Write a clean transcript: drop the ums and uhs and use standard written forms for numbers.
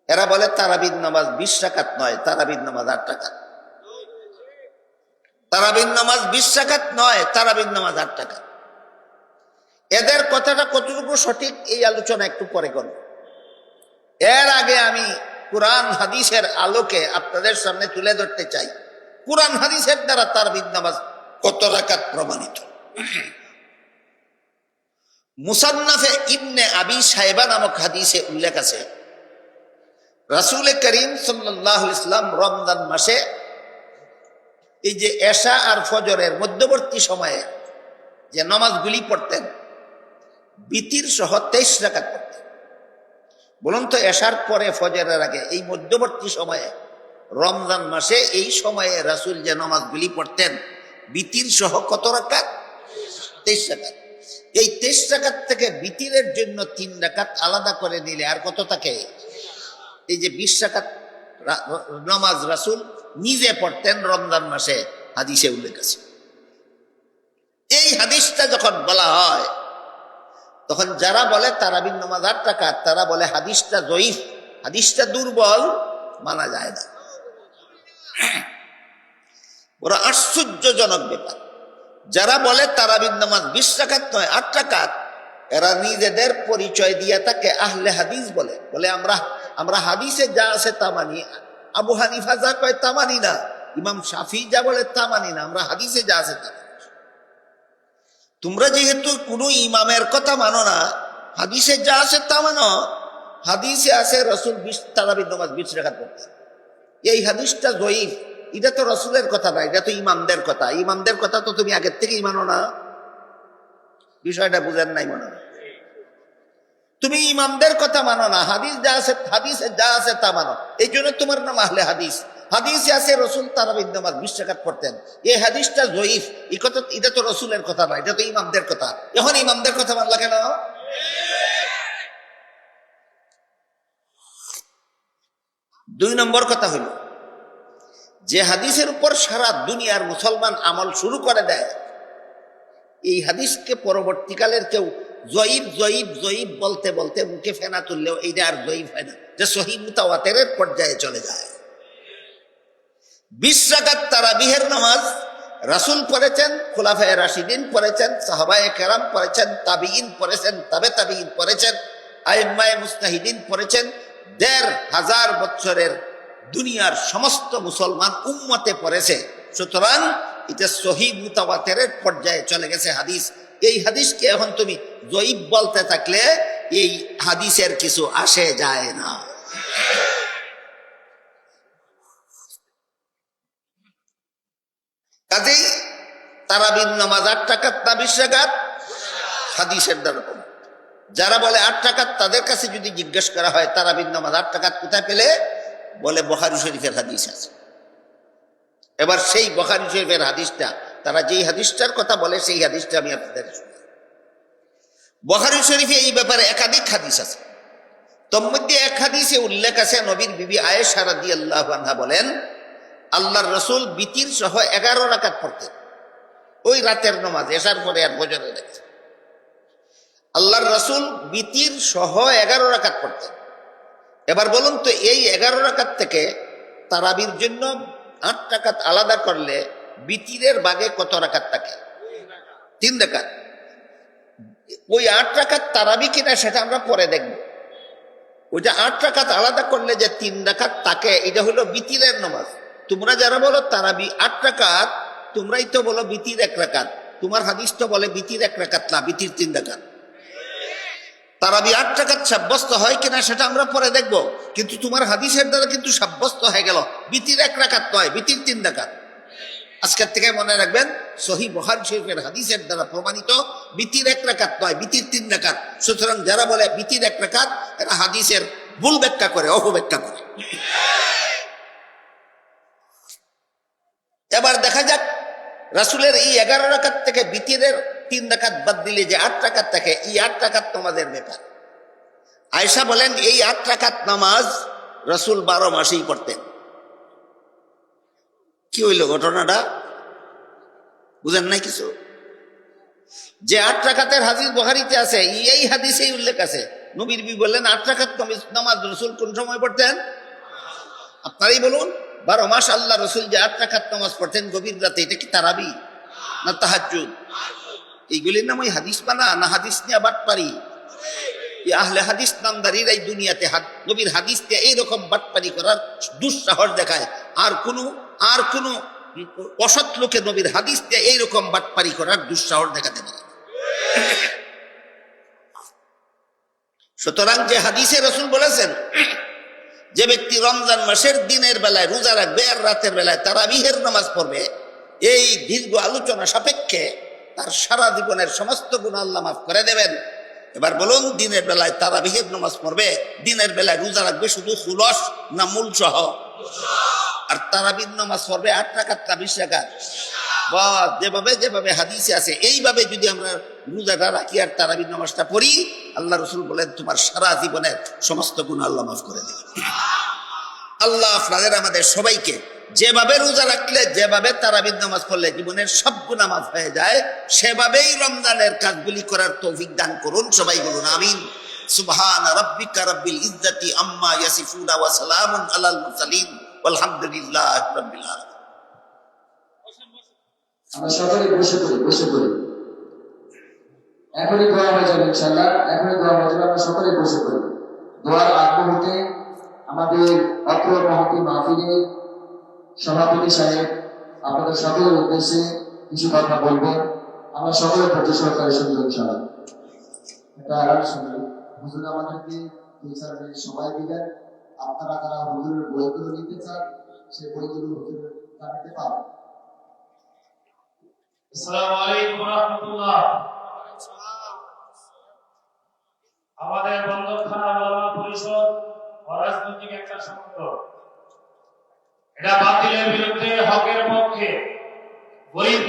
এরা বলে তারাবির নামাজ 20 রাকাত নয়, তারাবির নামাজ 8 রাকাত। তারাবির নামাজ 20 রাকাত নয়, তারাবির নামাজ 8 রাকাত। এদের কথাটা কতটুকু সঠিক এই আলোচনা একটু পরে করব। এর আগে আমি কুরআন হাদিসের আলোকে আপনাদের সামনে তুলে ধরতে চাই কুরআন হাদিসের দ্বারা তারাবির নামাজ কত রাকাত প্রমাণিত। মুসান্নাফে ইবনে আবি শায়বা নামক হাদিসে উল্লেখ আছে, রাসূল করিম সাল্লাল্লাহু আলাইহি ওয়াসাল্লাম রমজান মাসে এই যে এশা আর ফজরের মধ্যবর্তী সময়ে যে নামাজগুলি পড়তেন, বিতির সহ 23 রাকাত পড়তেন। বলুন তো, এশার পরে ফজরের আগে এই মধ্যবর্তী সময়ে রমজান মাসে এই সময়ে রাসূল যে নামাজগুলি পড়তেন বিতির সহ কত রাকাত? 23 রাকাত। এই 23 রাকাত থেকে বিতিরের জন্য 3 রাকাত আলাদা করে নিলে আর কত থাকে? এই যে 20 রাকাত নামাজ রাসূল নিজে পড়তেন রমজান মাসে, হাদিসে উল্লেখ আছে। এই হাদিসটা যখন বলা হয় তখন যারা বলে তারাবির নামাজ 8 রাকাত তারা বলে হাদিসটা যঈফ, হাদিসটা দুর্বল, মানা যায় না। বড় আশ্চর্যজনক ব্যাপার, যারা বলে তারাবির নামাজ 20 রাকাত নয় 8 রাকাত, এরা নিজেদের পরিচয় দিয়ে থাকে আহলে হাদিস বলে। আমরা হাদিসে যা আছে তা মানি। আবু হানিফা যা কয় তা মানি না, ইমাম শাফি যা বলে তা মানি না, আমরা হাদিসে যা আছে তা মানি। তোমরা যেহেতু কোনো ইমামের কথা মানো না, হাদিসে যা আছে তা মানো। হাদিসে আছে রাসূল তারাবির নামাজ 20 রাকাত পড়তেন। এই হাদিসটা যঈফ, এটা তো রাসূলের কথা না, এটা তো ইমামদের কথা। ইমামদের কথা তো তুমি আগের থেকেই মানো না, বিষয়টা বুঝেন নাই মনে হয়। তুমি ইমামদের কথা মানো না, হাদিসে যা আছে তা মানো, এই জন্য তোমার নাম আহলে হাদিস। হাদিসে আছে রাসূল তারাবির নামাজ 20 রাকাত পড়তেন, এই হাদিসটা যঈফ, এই কথা, এটা তো রাসূলের কথা না, এটা তো ইমামদের কথা। এখন ইমামদের কথা মানলা কেন? 2 নম্বর কথা হইল, যে হাদিসের উপর সারা দুনিয়ার মুসলমান আমল শুরু করে দেয়, এই হাদিসকে পরবর্তীকালের কেউ যঈফ যঈফ যঈফ বলতে বলতে মুখে ফেনা তুললেও এইটা আর যঈফ হয় না, যে সহিহ মুতাওয়াতিরের পর্যায়ে চলে যায়। 20 রাকাত তারাবিহের নামাজ রাসূল পড়েছেন, খুলাফায়ে রাশিদিন পড়েছেন, সাহাবায়ে কেরাম পড়েছেন, তাবিঈন পড়েছেন, তাবে তাবিঈন পড়েছেন, আইম্মায়ে মুজতাহিদিন পড়েছেন। 1500 বছরের দুনিয়ার সমস্ত মুসলমান উম্মতে পড়েছে। সুতরাং এটা সহিহ মুতাওয়াতিরের পর্যায়ে চলে গেছে হাদিস। এই হাদিসকে এখন তুমি যঈফ বলতে থাকলে এই হাদিসের কিছু আসে যায় না। কাজেই তারাবির নামাজ 8 রাকাত না 20 রাকাত? হাদিসের দ্বারা। যারা বলে 8 রাকাত তাদের কাছে যদি জিজ্ঞেস করা হয় তারাবির নামাজ 8 রাকাত কোথায় পেলে, বলে বুখারী শরীফের হাদিস আছে। এবার সেই বুখারী শরীফের হাদিসটা, তারা যেই হাদিসটার কথা বলে সেই হাদিসটা আমি আপনাদের শুনি। বুখারী শরীফে এই ব্যাপারে একাধিক হাদিস আছে। তোর মধ্যে এক হাদিসে উল্লেখ আছে, নবীর বিবি আয়েশা রাদিয়াল্লাহু আনহা বলেন, আল্লাহর রাসূল বিতির সহ 11 রাকাত পড়তেন। ওই রাতের নামাজ এশার পরে আর ফজরের আগে আল্লাহর রাসূল বিতির সহ 11 রাকাত পড়তেন। এবার বলুন তো, এই 11 রাকাত থেকে তারাবির জন্য 8 রাকাত আলাদা করলে বিতিরের ভাগে কত রাকাত থাকে? 3 রাকাত। ওই 8 রাকাত তারাবি কিনা সেটা আমরা পরে দেখব। ওই যে 8 রাকাত আলাদা করলে যে 3 রাকাত থাকে, এটা হলো বিতিরের নামাজ। তোমরা যারা বলো তারাবি 8 রাকাত, তোমরাই তো বলো বিতির 1 রাকাত। তোমার হাদিস তো বলে বিতির 1 রাকাত না, বিতির 3 রাকাত। তারাবি 8 রাকাত সাব্যস্ত হয় কিনা সেটা আমরা পরে দেখব, কিন্তু তোমার হাদিসের দ্বারা কিন্তু সাব্যস্ত হয়ে গেল বিতির 1 রাকাত নয়, বিতির 3 রাকাত। আজকের থেকে মনে রাখবেন, সহিহ বুখারী শরীফের হাদিসের দ্বারা প্রমাণিত বিতির 1 রাকাত নয়, বিতির 3 রাকাত। সুতরাং যারা বলে বিতির 1 রাকাত, এরা হাদিসের ভুল ব্যাখ্যা করে, অপব্যাখ্যা করে। এবার দেখা যাক রাসূলের এই 11 রাকাত থেকে বিতিরের 3 রাকাত বাদ দিলে যে 8 রাকাত থাকে, এই 8 রাকাত নামাজের ব্যাপার। আয়েশা বলেন, এই 8 রাকাত নামাজ রাসূল 12 মাসেই পড়তেন। কি হইল ঘটনাটা? বুঝেন নাই কিছু? যে 8 রাকাতের হাদিস বুখারীতে আছে, এই হাদিসেই উল্লেখ আছে নবীর বি বললেন 8 রাকাত নামাজ রসুল কোন সময় পড়তেন? আপনারাই বলুন। 12 মাস আল্লাহ রসুল যে 8 রাকাত নামাজ পড়তেন গভীর রাতে, এটা কি তারাবি না তাহাজ্জুদ? এইগুলির নাম ওই হাদিস বানা না হাদিস নিয়ে বাটপারি? আহলে হাদিস নামদারির এই দুনিয়াতে নবীর হাদিস দিয়ে এইরকম বাটপারি করার দুঃসাহস দেখায়। আর কোন অসৎ লোকে নবীর হাদিস দিয়ে এইরকম বাটপারি করার দুঃসাহস দেখাতে পারে। সুতরাং যে হাদিসে রসুল বলেছেন যে ব্যক্তি রমজান মাসের দিনের বেলায় রোজা রাখবে আর রাতের বেলায় তারাবিহের নামাজ পড়বে, এই দীর্ঘ আলোচনা সাপেক্ষে তার সারা জীবনের সমস্ত গুনাহ আল্লাহ মাফ করে দেবেন। এবার বলুন, দিনের বেলায় তারাবিহের নামাজ পড়বে, দিনের বেলায় রোজা রাখবে শুধু খুলস না মূল সহ? আর তারাবির নামাজ পড়বে 8 রাকাত 20 রাকাত, বা যেভাবে হাদিসে আছে এইভাবে যদি আমরা রোজাটা রাখি আর তারাবির নামাজটা পড়ি, আল্লাহ রসুল বলেন তোমার সারা জীবনের সমস্ত গুনাহ আল্লাহ মাফ করে দেবেন। আল্লাহ আপনাদের আমাদের সবাইকে যেভাবে রোজা রাখলে, যেভাবে তারাবির নামাজ পড়লে জীবনের সব গুনাহ মাফ হয়ে যায়, সেভাবেই রমজানের কাজগুলি করার তৌফিক দান করুন। সবাই বলুন আমিন। সুবহানা রাব্বিকা রাব্বিল ইজ্জাতি আম্মা ইয়াসিফুন ওয়া সালামুন আলাল মুরসালিন ওয়ালহামদুলিল্লাহি রাব্বিল আলামিন। আমরা সকলে বসে পড়ি। এখনই দোয়া হয়ে যাবে ইনশাআল্লাহ, এখনই দোয়া হয়ে যাবে। আমরা সকলে বসে পড়ি। দোয়ার আগ মুহূর্তে আমাদের অত্র মহতি মাহফিলের সভাপতি সাহেব আপনাদের সকলের উদ্দেশ্যে কিছু কথা বলবেন। আমরা সকলে প্রতি সহকারে শুনবো ইনশাআল্লাহ। এটা আরাম শুনবো। হুজুর আমাদেরকে সময় দিবেন। আপনারা যারা হুজুরের বইগুলো নিতে চান, সেই বইগুলো হুজুরের জানাতে পারেন। আসসালামু আলাইকুম ওয়া রাহমাতুল্লাহ। আমাদের বন্দর থানা উলামা পরিষদ অরাজনৈতিক একটা সংগঠন, এটা বাতিলের বিরুদ্ধে হকের পক্ষে, গরিব